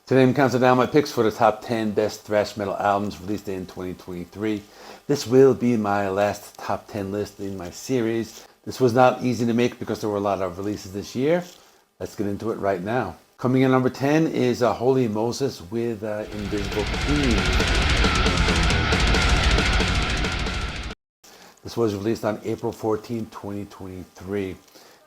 Today I'm counting down my picks for the top 10 best thrash metal albums released in 2023. This will be my last top 10 list in my series. This was not easy to make because there were a lot of releases this year. Let's get into it right now. Coming in number 10 is Holy Moses with Invisible Queen. This was released on April 14, 2023.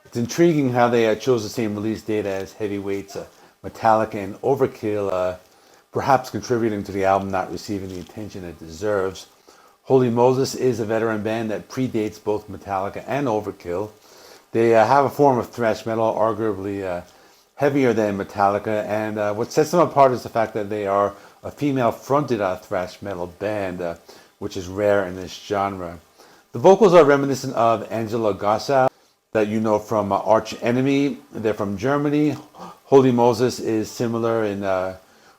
It's intriguing how they chose the same release date as heavyweights Metallica and Overkill, perhaps contributing to the album not receiving the attention it deserves. Holy Moses is a veteran band that predates both Metallica and Overkill. They have a form of thrash metal arguably heavier than Metallica, and what sets them apart is the fact that they are a female-fronted thrash metal band, which is rare in this genre. The vocals are reminiscent of Angela Gossow, that you know from Arch Enemy. They're from Germany. Holy Moses is similar in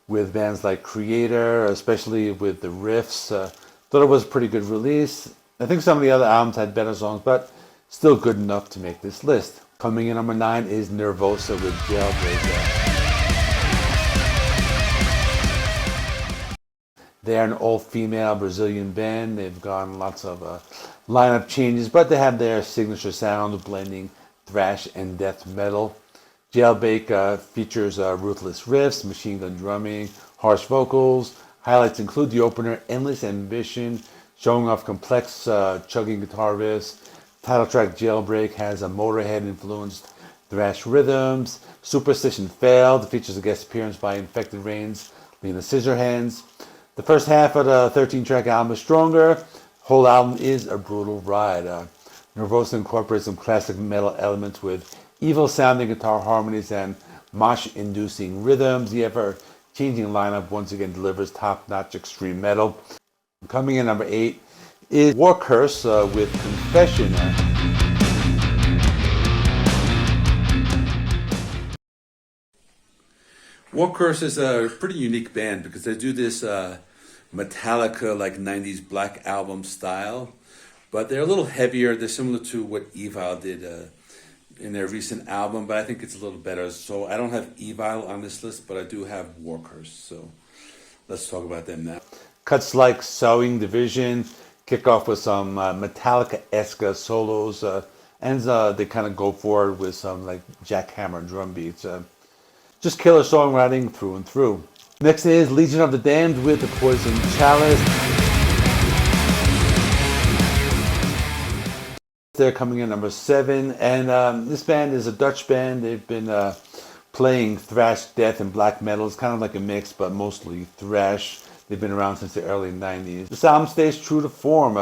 with bands like Creator, especially with the riffs. Thought it was a pretty good release. I think some of the other albums had better songs, but still good enough to make this list. Coming in number 9 is Nervosa with Jailbreak. They're an all-female Brazilian band. They've gone lots of lineup changes, but they have their signature sound, blending thrash and death metal. Jailbreak features ruthless riffs, machine gun drumming, harsh vocals. Highlights include the opener, Endless Ambition, showing off complex chugging guitar riffs. Title track Jailbreak has a Motorhead-influenced thrash rhythms. Superstition Failed features a guest appearance by Infected Rain's Lena Scissorhands. The first half of the 13-track album is stronger. Whole album is a brutal ride. Nervosa incorporates some classic metal elements with evil-sounding guitar harmonies and mosh-inducing rhythms. The ever-changing lineup once again delivers top-notch extreme metal. Coming in number 8 is War Curse with Confession. War Curse is a pretty unique band because they do this Metallica like 90s black album style, but they're a little heavier. They're similar to what Evil did in their recent album, but I think it's a little better. So I don't have Evil on this list, but I do have War Curse. So let's talk about them now. Cuts like Sowing Division kick off with some Metallica-esque solos, and they kind of go forward with some like jackhammer drum beats. Just killer songwriting through and through. Next is Legion of the Damned with the Poison Chalice. They're coming in number 7, and this band is a Dutch band. They've been playing thrash, death, and black metal. It's kind of like a mix, but mostly thrash. They've been around since the early 90s. This album stays true to form.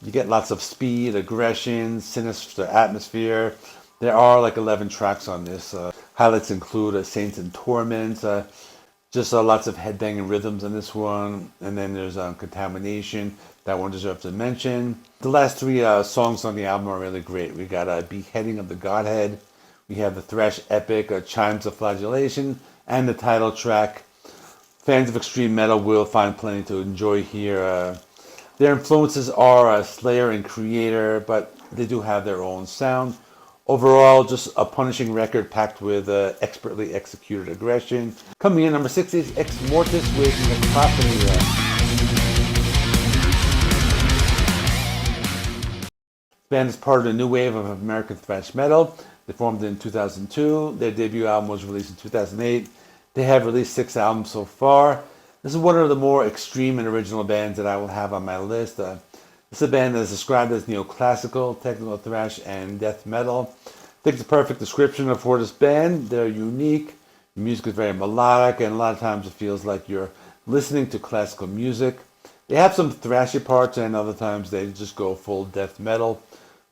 You get lots of speed, aggression, sinister atmosphere. There are like 11 tracks on this. Highlights include Saints in Torment, just lots of headbanging rhythms in this one. And then there's Contamination. That one deserves a mention. The last 3 songs on the album are really great. We got Beheading of the Godhead. We have the thrash epic Chimes of Flagellation, and the title track. Fans of extreme metal will find plenty to enjoy here. Their influences are Slayer and Creator, but they do have their own sound. Overall, just a punishing record packed with expertly executed aggression. Coming in number 6 is Exmortus with Necrophony. The band is part of the new wave of American thrash metal. They formed in 2002. Their debut album was released in 2008. They have released 6 albums so far. This is one of the more extreme and original bands that I will have on my list. This is a band that is described as neoclassical, technical thrash, and death metal. I think it's a perfect description for this band. They're unique. The music is very melodic, and a lot of times it feels like you're listening to classical music. They have some thrashy parts, and other times they just go full death metal.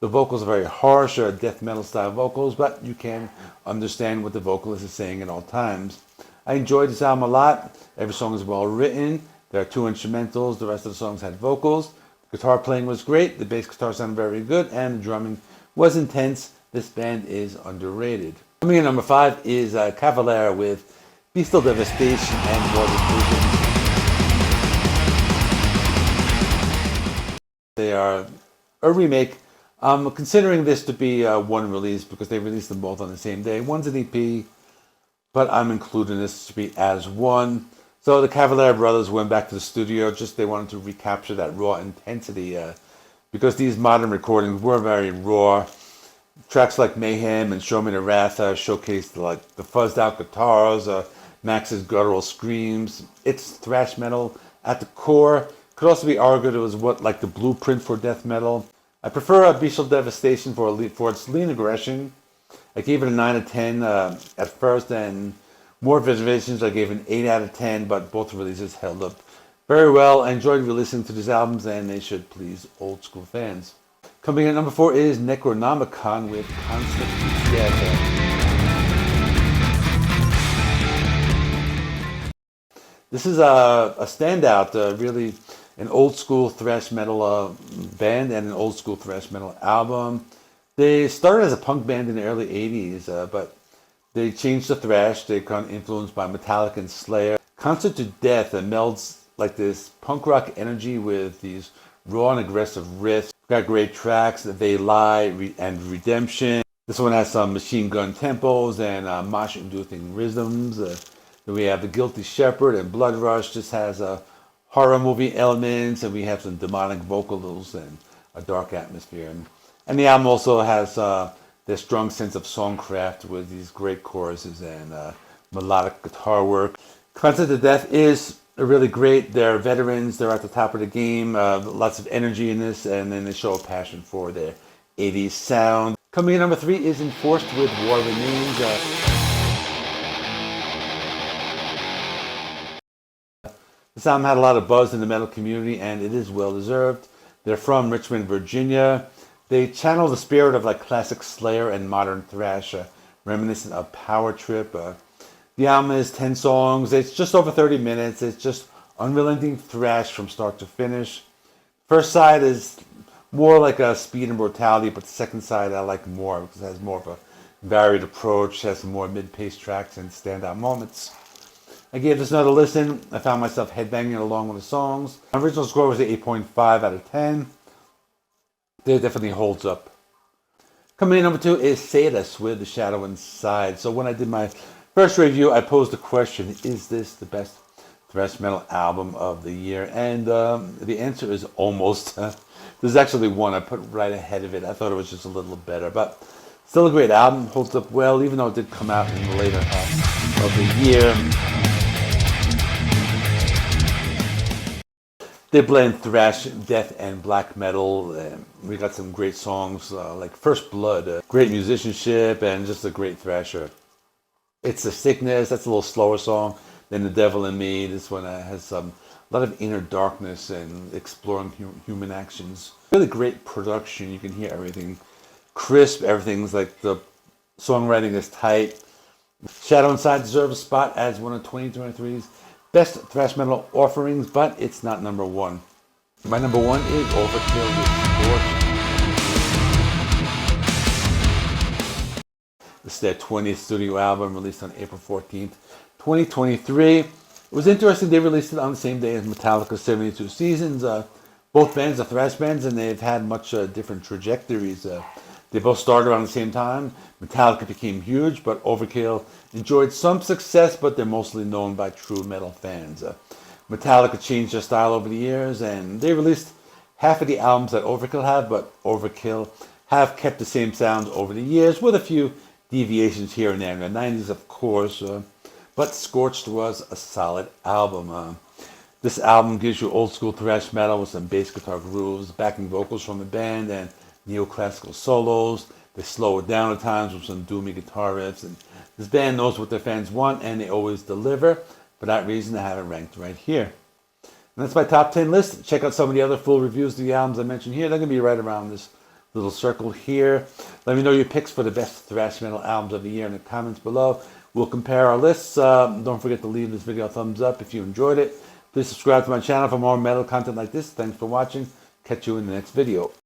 The vocals are very harsh, or death metal style vocals, but you can understand what the vocalist is saying at all times. I enjoyed this album a lot. Every song is well written. There are 2 instrumentals. The rest of the songs had vocals. The guitar playing was great. The bass guitar sounded very good, and the drumming was intense. This band is underrated. Coming in number 5 is Cavalera with Bestial, Devastation, and Morbid. They are a remake. I'm considering this to be one release because they released them both on the same day. One's an EP, but I'm including this to be as one. So the Cavalera brothers went back to the studio, just they wanted to recapture that raw intensity, because these modern recordings were very raw. Tracks like Mayhem and Show Me the Wrath showcased like the fuzzed out guitars, Max's guttural screams. It's thrash metal at the core. Could also be argued it was what like the blueprint for death metal. I prefer Bestial Devastation for its lean aggression. I gave it a 9 out of 10 at first, and more Visitations I gave an 8 out of 10, but both releases held up very well. I enjoyed re-listening to these albums, and they should please old school fans. Coming in at number 4 is Necronomicon with Constant PTS. This is a standout, really an old school thrash metal band and an old school thrash metal album. They started as a punk band in the early 80s, but they changed to thrash. They got influenced by Metallica and Slayer. Concert to Death melds like this punk rock energy with these raw and aggressive riffs. Got great tracks, They Lie and Redemption. This one has some machine gun tempos and mosh-inducing rhythms. Then we have The Guilty Shepherd and Blood Rush. This has horror movie elements, and we have some demonic vocals and a dark atmosphere. And the album also has this strong sense of songcraft with these great choruses and melodic guitar work. Concert to Death is really great. They're veterans. They're at the top of the game. Lots of energy in this, and then they show a passion for their 80s sound. Coming in number 3 is Enforced with War Remains. This album had a lot of buzz in the metal community, and it is well deserved. They're from Richmond, Virginia. They channel the spirit of like classic Slayer and modern thrash, reminiscent of Power Trip. The album is 10 songs. It's just over 30 minutes. It's just unrelenting thrash from start to finish. First side is more like a speed and brutality, but the second side I like more because it has more of a varied approach, has some more mid-paced tracks and standout moments. I gave this another listen. I found myself headbanging along with the songs. My original score was an 8.5 out of 10. It definitely holds up. Coming in number 2 is Sadus with The Shadow Inside. So when I did my first review, I posed the question, is this the best thrash metal album of the year? And the answer is almost. There's actually one I put right ahead of it. I thought it was just a little better, but still a great album. Holds up well, even though it did come out in the later half of the year. They blend thrash, death, and black metal. We got some great songs like First Blood, great musicianship, and just a great thrasher. It's a Sickness, that's a little slower song than The Devil in Me. This one has a lot of inner darkness and exploring human actions. Really great production. You can hear everything crisp. Everything's like the songwriting is tight. Shadow Inside deserves a spot as one of 2023's best thrash metal offerings, but it's not number 1. My number 1 is Overkill Scorched. This is their 20th studio album, released on April 14th, 2023. It was interesting, they released it on the same day as Metallica's 72 Seasons. Both bands are thrash bands, and they've had much different trajectories. They both started around the same time. Metallica became huge, but Overkill enjoyed some success, but they're mostly known by true metal fans. Metallica changed their style over the years, and they released half of the albums that Overkill have, but Overkill have kept the same sound over the years, with a few deviations here and there. In the 90s, of course, but Scorched was a solid album. This album gives you old school thrash metal with some bass guitar grooves, backing vocals from the band, and neoclassical solos. They slow it down at times with some doomy guitar riffs. And this band knows what their fans want, and they always deliver. For that reason, I have it ranked right here. And that's my top 10 list. Check out some of the other full reviews of the albums I mentioned here. They're going to be right around this little circle here. Let me know your picks for the best thrash metal albums of the year in the comments below. We'll compare our lists. Don't forget to leave this video a thumbs up if you enjoyed it. Please subscribe to my channel for more metal content like this. Thanks for watching. Catch you in the next video.